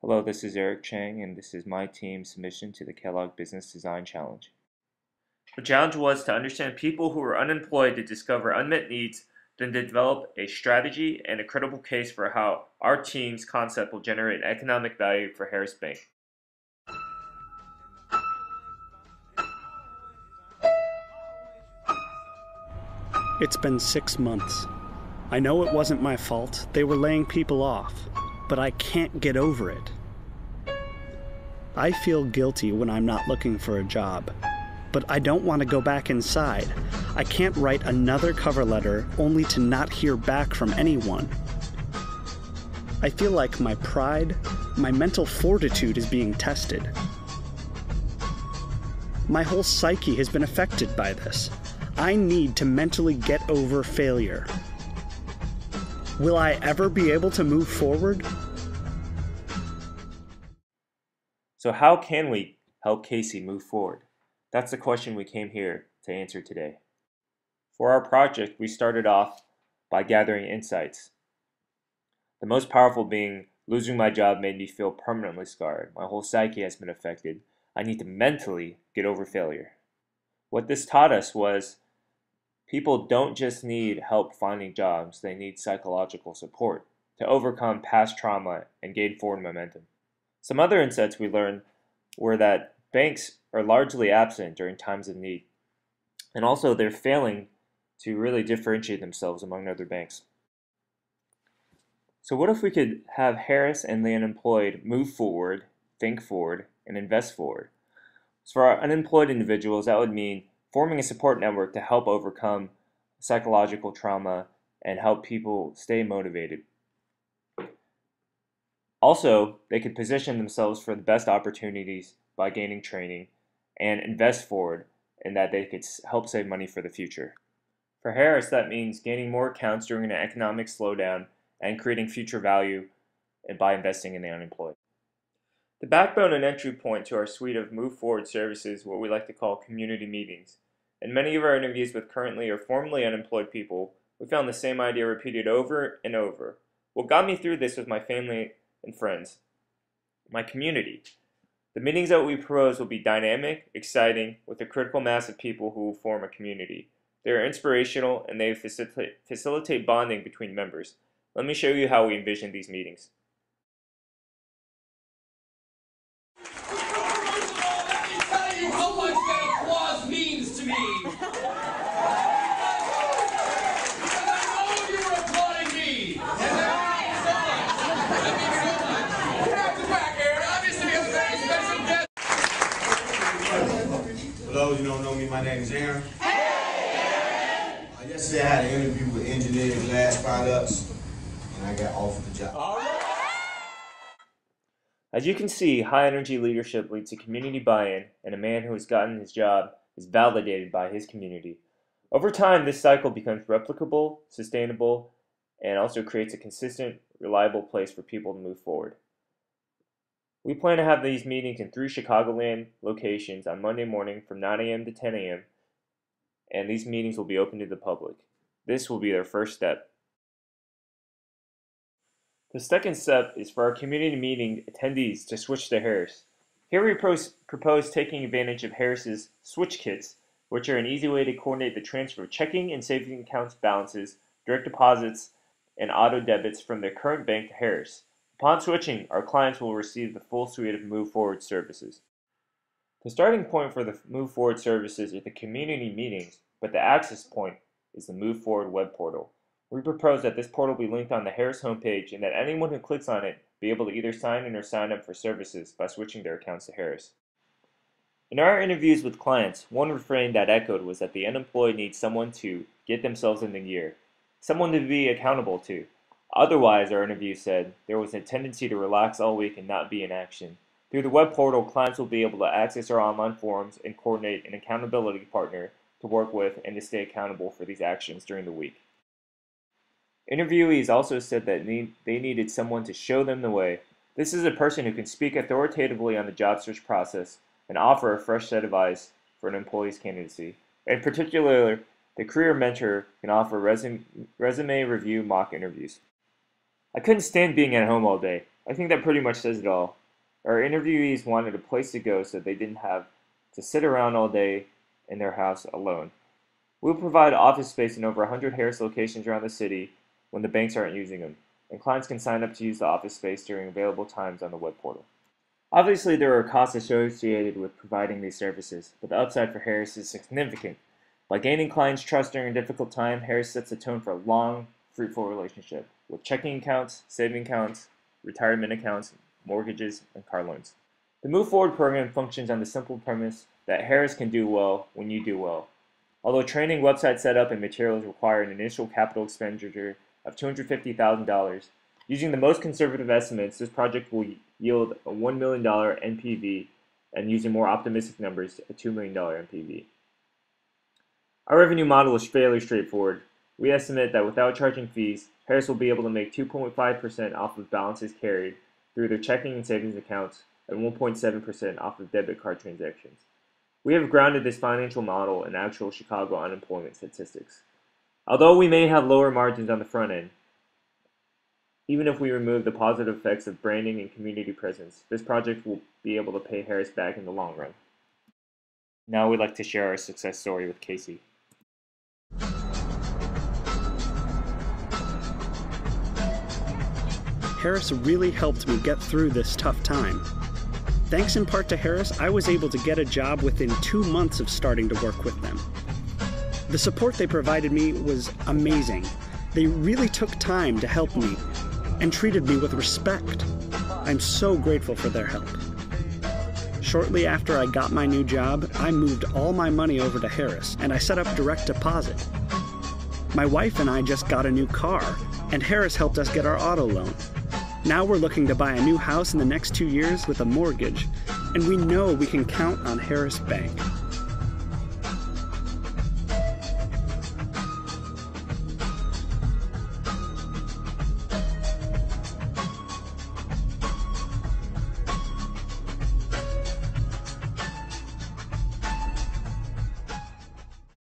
Hello, this is Eric Chang, and this is my team's submission to the Kellogg Business Design Challenge. The challenge was to understand people who are unemployed to discover unmet needs, then to develop a strategy and a credible case for how our team's concept will generate economic value for Harris Bank. It's been 6 months. I know it wasn't my fault. They were laying people off, but I can't get over it. I feel guilty when I'm not looking for a job, but I don't want to go back inside. I can't write another cover letter only to not hear back from anyone. I feel like my pride, my mental fortitude is being tested. My whole psyche has been affected by this. I need to mentally get over failure. Will I ever be able to move forward? So how can we help Casey move forward? That's the question we came here to answer today. For our project, we started off by gathering insights. The most powerful being, losing my job made me feel permanently scarred. My whole psyche has been affected. I need to mentally get over failure. What this taught us was people don't just need help finding jobs, they need psychological support to overcome past trauma and gain forward momentum. Some other insights we learned were that banks are largely absent during times of need, and also they're failing to really differentiate themselves among other banks. So what if we could have Harris and the unemployed move forward, think forward, and invest forward? So for our unemployed individuals, that would mean forming a support network to help overcome psychological trauma and help people stay motivated. Also, they could position themselves for the best opportunities by gaining training and invest forward in that they could help save money for the future. For Harris, that means gaining more accounts during an economic slowdown and creating future value by investing in the unemployed. The backbone and entry point to our suite of Move Forward services is what we like to call community meetings. In many of our interviews with currently or formerly unemployed people, we found the same idea repeated over and over. What got me through this was my family and friends, my community. The meetings that we propose will be dynamic, exciting, with a critical mass of people who will form a community. They are inspirational and they facilitate bonding between members. Let me show you how we envision these meetings. For those who don't know me, my name is Aaron. Yesterday I had an interview with Engineered Glass Products, and I got offered the job. As you can see, high energy leadership leads to community buy-in, and a man who has gotten his job is validated by his community. Over time, this cycle becomes replicable, sustainable, and also creates a consistent, reliable place for people to move forward. We plan to have these meetings in 3 Chicagoland locations on Monday morning from 9 a.m. to 10 a.m., and these meetings will be open to the public. This will be their first step. The second step is for our community meeting attendees to switch to Harris. Here we propose taking advantage of Harris's switch kits, which are an easy way to coordinate the transfer of checking and savings accounts balances, direct deposits, and auto debits from their current bank to Harris. Upon switching, our clients will receive the full suite of Move Forward services. The starting point for the Move Forward services is the community meetings, but the access point is the Move Forward web portal. We propose that this portal be linked on the Harris homepage and that anyone who clicks on it be able to either sign in or sign up for services by switching their accounts to Harris. In our interviews with clients, one refrain that echoed was that the unemployed need someone to get themselves in the gear, someone to be accountable to. Otherwise, our interview said, there was a tendency to relax all week and not be in action. Through the web portal, clients will be able to access our online forums and coordinate an accountability partner to work with and to stay accountable for these actions during the week. Interviewees also said that they needed someone to show them the way. This is a person who can speak authoritatively on the job search process and offer a fresh set of eyes for an employee's candidacy. In particular, the career mentor can offer resume review mock interviews. I couldn't stand being at home all day. I think that pretty much says it all. Our interviewees wanted a place to go so they didn't have to sit around all day in their house alone. We'll provide office space in over 100 Harris locations around the city when the banks aren't using them, and clients can sign up to use the office space during available times on the web portal. Obviously, there are costs associated with providing these services, but the upside for Harris is significant. By gaining clients' trust during a difficult time, Harris sets the tone for a long, fruitful relationship with checking accounts, saving accounts, retirement accounts, mortgages, and car loans. The Move Forward program functions on the simple premise that Harris can do well when you do well. Although training, website setup, and materials require an initial capital expenditure of $250,000, using the most conservative estimates, this project will yield a $1 million NPV, and using more optimistic numbers, a $2 million NPV. Our revenue model is fairly straightforward. We estimate that without charging fees, Harris will be able to make 2.5% off of balances carried through their checking and savings accounts and 1.7% off of debit card transactions. We have grounded this financial model in actual Chicago unemployment statistics. Although we may have lower margins on the front end, even if we remove the positive effects of branding and community presence, this project will be able to pay Harris back in the long run. Now we'd like to share our success story with Casey. Harris really helped me get through this tough time. Thanks in part to Harris, I was able to get a job within 2 months of starting to work with them. The support they provided me was amazing. They really took time to help me and treated me with respect. I'm so grateful for their help. Shortly after I got my new job, I moved all my money over to Harris and I set up direct deposit. My wife and I just got a new car, and Harris helped us get our auto loan. Now we're looking to buy a new house in the next 2 years with a mortgage, and we know we can count on Harris Bank.